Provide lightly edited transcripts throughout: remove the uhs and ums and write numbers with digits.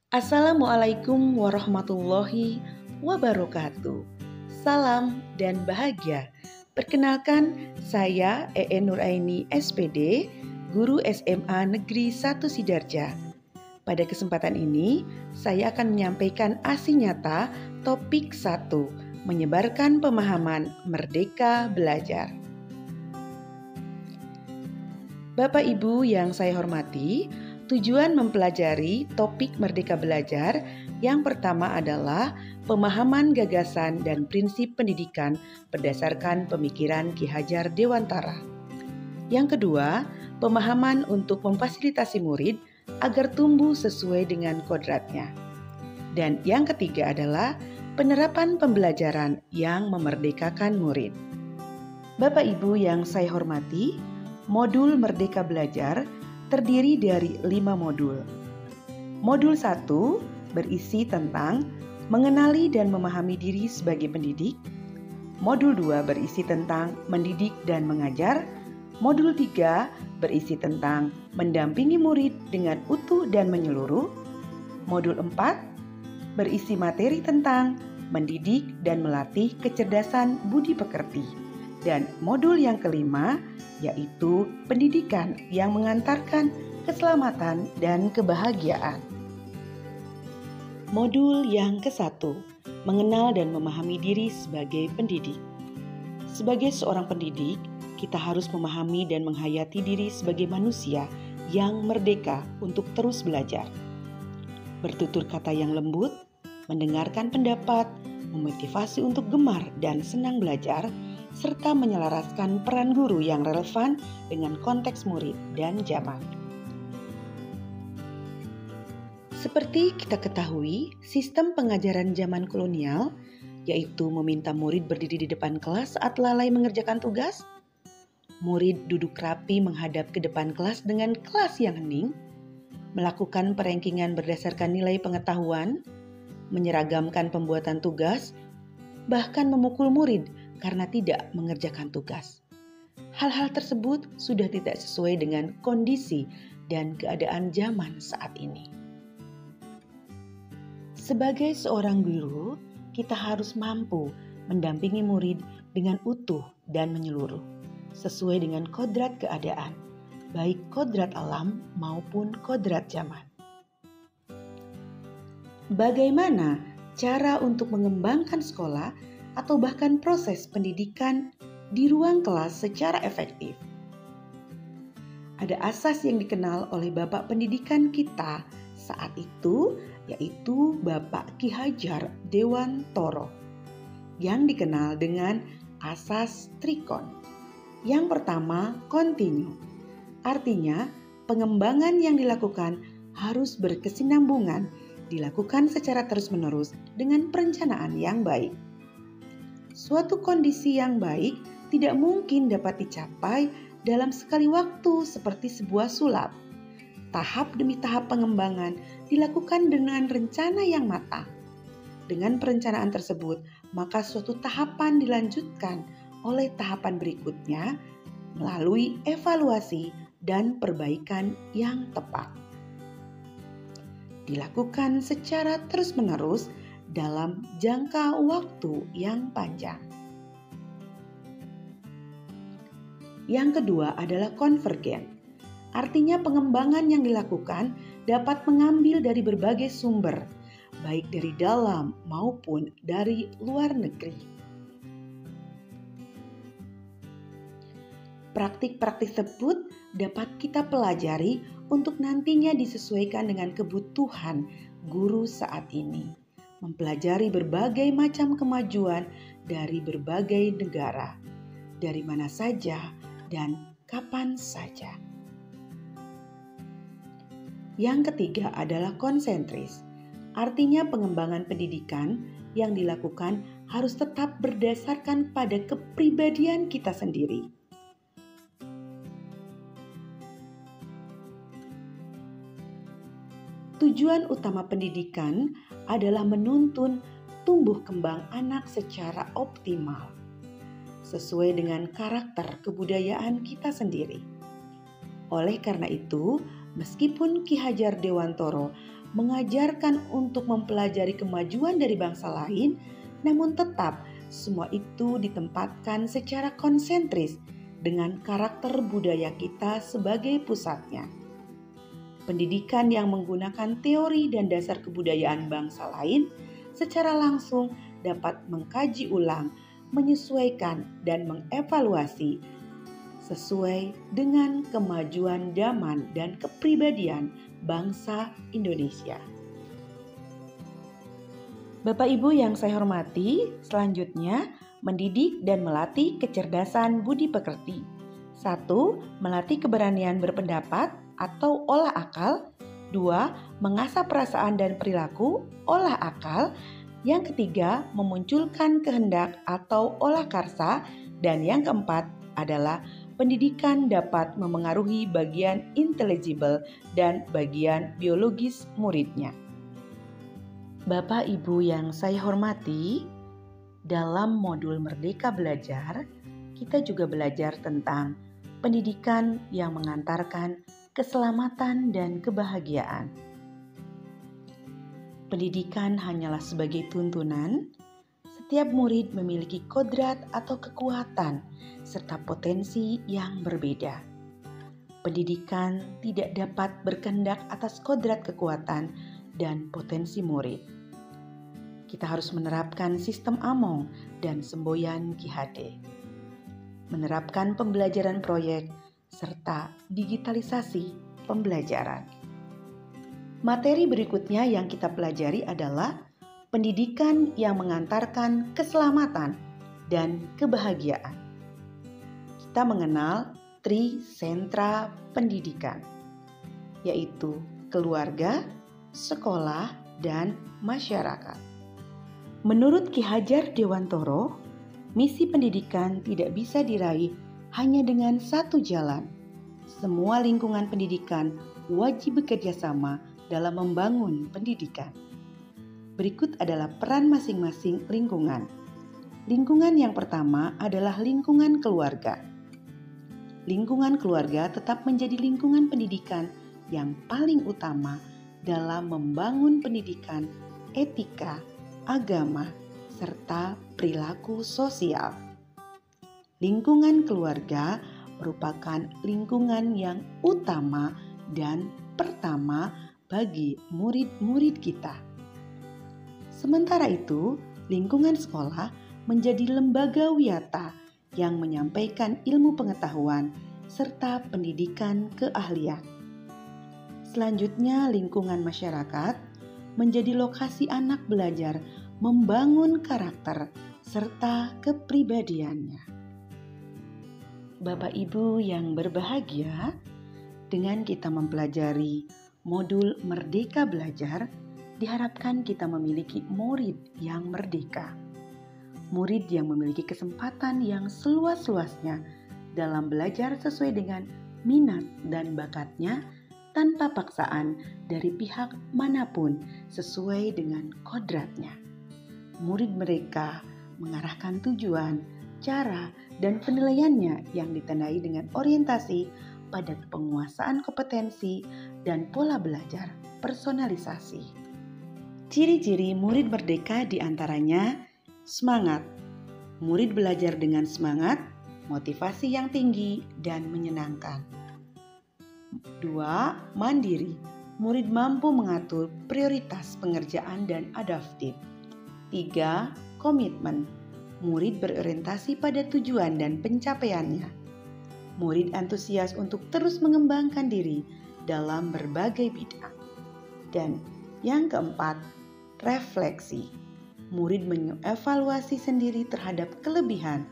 Assalamualaikum warahmatullahi wabarakatuh. Salam dan bahagia. Perkenalkan, saya Nuraini SPD, Guru SMA Negeri 1 Sidarja. Pada kesempatan ini, saya akan menyampaikan ASI nyata topik 1, menyebarkan pemahaman Merdeka Belajar. Bapak Ibu yang saya hormati, tujuan mempelajari topik Merdeka Belajar yang pertama adalah pemahaman gagasan dan prinsip pendidikan berdasarkan pemikiran Ki Hajar Dewantara. Yang kedua, pemahaman untuk memfasilitasi murid agar tumbuh sesuai dengan kodratnya. Dan yang ketiga adalah penerapan pembelajaran yang memerdekakan murid. Bapak Ibu yang saya hormati, modul Merdeka Belajar terdiri dari 5 modul. Modul 1 berisi tentang mengenali dan memahami diri sebagai pendidik. Modul 2 berisi tentang mendidik dan mengajar. Modul 3 berisi tentang mendampingi murid dengan utuh dan menyeluruh. Modul 4 berisi materi tentang mendidik dan melatih kecerdasan budi pekerti. Dan modul yang kelima yaitu pendidikan yang mengantarkan keselamatan dan kebahagiaan. Modul yang ke-1, mengenal dan memahami diri sebagai pendidik. Sebagai seorang pendidik, kita harus memahami dan menghayati diri sebagai manusia yang merdeka untuk terus belajar. Bertutur kata yang lembut, mendengarkan pendapat, memotivasi untuk gemar dan senang belajar, serta menyelaraskan peran guru yang relevan dengan konteks murid dan zaman. Seperti kita ketahui, sistem pengajaran zaman kolonial, yaitu meminta murid berdiri di depan kelas saat lalai mengerjakan tugas, murid duduk rapi menghadap ke depan kelas dengan kelas yang hening, melakukan perankingan berdasarkan nilai pengetahuan, menyeragamkan pembuatan tugas, bahkan memukul murid karena tidak mengerjakan tugas. Hal-hal tersebut sudah tidak sesuai dengan kondisi dan keadaan zaman saat ini. Sebagai seorang guru, kita harus mampu mendampingi murid dengan utuh dan menyeluruh, sesuai dengan kodrat keadaan, baik kodrat alam maupun kodrat zaman. Bagaimana cara untuk mengembangkan sekolah atau bahkan proses pendidikan di ruang kelas secara efektif? Ada asas yang dikenal oleh Bapak Pendidikan kita saat itu, yaitu Bapak Ki Hajar Dewantara, yang dikenal dengan asas Trikon. Yang pertama, kontinu. Artinya, pengembangan yang dilakukan harus berkesinambungan, dilakukan secara terus-menerus dengan perencanaan yang baik. Suatu kondisi yang baik tidak mungkin dapat dicapai dalam sekali waktu seperti sebuah sulap. Tahap demi tahap pengembangan dilakukan dengan rencana yang matang. Dengan perencanaan tersebut, maka suatu tahapan dilanjutkan oleh tahapan berikutnya melalui evaluasi dan perbaikan yang tepat. Dilakukan secara terus-menerus dalam jangka waktu yang panjang. Yang kedua adalah konvergen. Artinya pengembangan yang dilakukan dapat mengambil dari berbagai sumber, baik dari dalam maupun dari luar negeri. Praktik-praktik tersebut dapat kita pelajari untuk nantinya disesuaikan dengan kebutuhan guru saat ini. Mempelajari berbagai macam kemajuan dari berbagai negara, dari mana saja dan kapan saja. Yang ketiga adalah konsentris. Artinya pengembangan pendidikan yang dilakukan harus tetap berdasarkan pada kepribadian kita sendiri. Tujuan utama pendidikan adalah menuntun tumbuh kembang anak secara optimal, sesuai dengan karakter kebudayaan kita sendiri. Oleh karena itu, meskipun Ki Hajar Dewantara mengajarkan untuk mempelajari kemajuan dari bangsa lain, namun tetap semua itu ditempatkan secara konsentris dengan karakter budaya kita sebagai pusatnya. Pendidikan yang menggunakan teori dan dasar kebudayaan bangsa lain secara langsung dapat mengkaji ulang, menyesuaikan, dan mengevaluasi sesuai dengan kemajuan zaman dan kepribadian bangsa Indonesia. Bapak Ibu yang saya hormati, selanjutnya mendidik dan melatih kecerdasan budi pekerti. 1. Melatih keberanian berpendapat atau olah akal. 2. Mengasah perasaan dan perilaku, olah akal. Yang ketiga, memunculkan kehendak atau olah karsa. Dan yang keempat adalah pendidikan dapat memengaruhi bagian intelligible dan bagian biologis muridnya. Bapak Ibu yang saya hormati, dalam modul Merdeka Belajar, kita juga belajar tentang pendidikan yang mengantarkan keselamatan dan kebahagiaan. Pendidikan hanyalah sebagai tuntunan. Setiap murid memiliki kodrat atau kekuatan serta potensi yang berbeda. Pendidikan tidak dapat berkehendak atas kodrat kekuatan dan potensi murid. Kita harus menerapkan sistem Among dan semboyan Ki Hade. Menerapkan pembelajaran proyek serta digitalisasi pembelajaran. Materi berikutnya yang kita pelajari adalah pendidikan yang mengantarkan keselamatan dan kebahagiaan. Kita mengenal tri sentra pendidikan, yaitu keluarga, sekolah, dan masyarakat. Menurut Ki Hajar Dewantoro, misi pendidikan tidak bisa diraih hanya dengan satu jalan. Semua lingkungan pendidikan wajib bekerja sama dalam membangun pendidikan. Berikut adalah peran masing-masing lingkungan. Lingkungan yang pertama adalah lingkungan keluarga. Lingkungan keluarga tetap menjadi lingkungan pendidikan yang paling utama dalam membangun pendidikan, etika, agama, serta perilaku sosial. Lingkungan keluarga merupakan lingkungan yang utama dan pertama bagi murid-murid kita. Sementara itu, lingkungan sekolah menjadi lembaga wiyata yang menyampaikan ilmu pengetahuan serta pendidikan keahlian. Selanjutnya, lingkungan masyarakat menjadi lokasi anak belajar membangun karakter serta kepribadiannya. Bapak Ibu yang berbahagia, dengan kita mempelajari modul Merdeka Belajar, diharapkan kita memiliki murid yang merdeka. Murid yang memiliki kesempatan yang seluas-luasnya dalam belajar sesuai dengan minat dan bakatnya tanpa paksaan dari pihak manapun sesuai dengan kodratnya. Murid mereka mengarahkan tujuan, cara, dan penilaiannya yang ditandai dengan orientasi pada penguasaan kompetensi dan pola belajar personalisasi. Ciri-ciri murid merdeka diantaranya semangat. Murid belajar dengan semangat, motivasi yang tinggi, dan menyenangkan. 2. Mandiri. Murid mampu mengatur prioritas pengerjaan dan adaptif. 3. Komitmen. Murid berorientasi pada tujuan dan pencapaiannya. Murid antusias untuk terus mengembangkan diri dalam berbagai bidang. Dan yang keempat, refleksi. Murid mengevaluasi sendiri terhadap kelebihan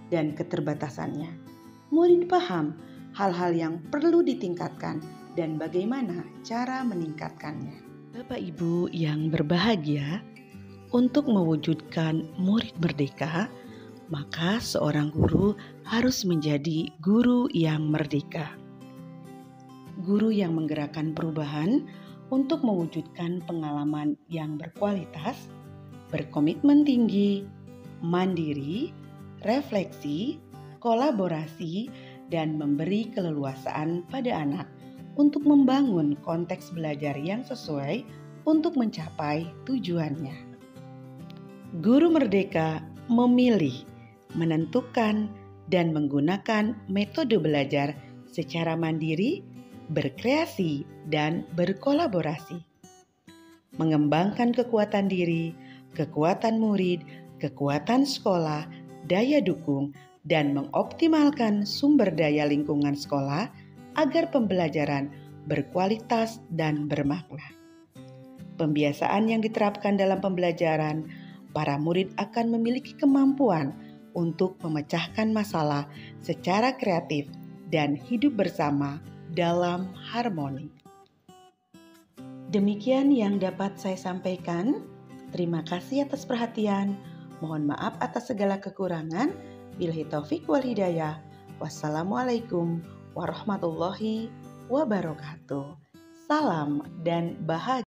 dan keterbatasannya. Murid paham hal-hal yang perlu ditingkatkan dan bagaimana cara meningkatkannya. Bapak Ibu yang berbahagia, untuk mewujudkan murid merdeka, maka seorang guru harus menjadi guru yang merdeka. Guru yang menggerakkan perubahan untuk mewujudkan pengalaman yang berkualitas, berkomitmen tinggi, mandiri, refleksi, kolaborasi, dan memberi keleluasaan pada anak untuk membangun konteks belajar yang sesuai untuk mencapai tujuannya. Guru merdeka memilih, menentukan, dan menggunakan metode belajar secara mandiri, berkreasi, dan berkolaborasi. Mengembangkan kekuatan diri, kekuatan murid, kekuatan sekolah, daya dukung, dan mengoptimalkan sumber daya lingkungan sekolah agar pembelajaran berkualitas dan bermakna. Pembiasaan yang diterapkan dalam pembelajaran, para murid akan memiliki kemampuan untuk memecahkan masalah secara kreatif dan hidup bersama dalam harmoni. Demikian yang dapat saya sampaikan. Terima kasih atas perhatian. Mohon maaf atas segala kekurangan. Billahi taufik wal hidayah. Wassalamualaikum warahmatullahi wabarakatuh. Salam dan bahagia.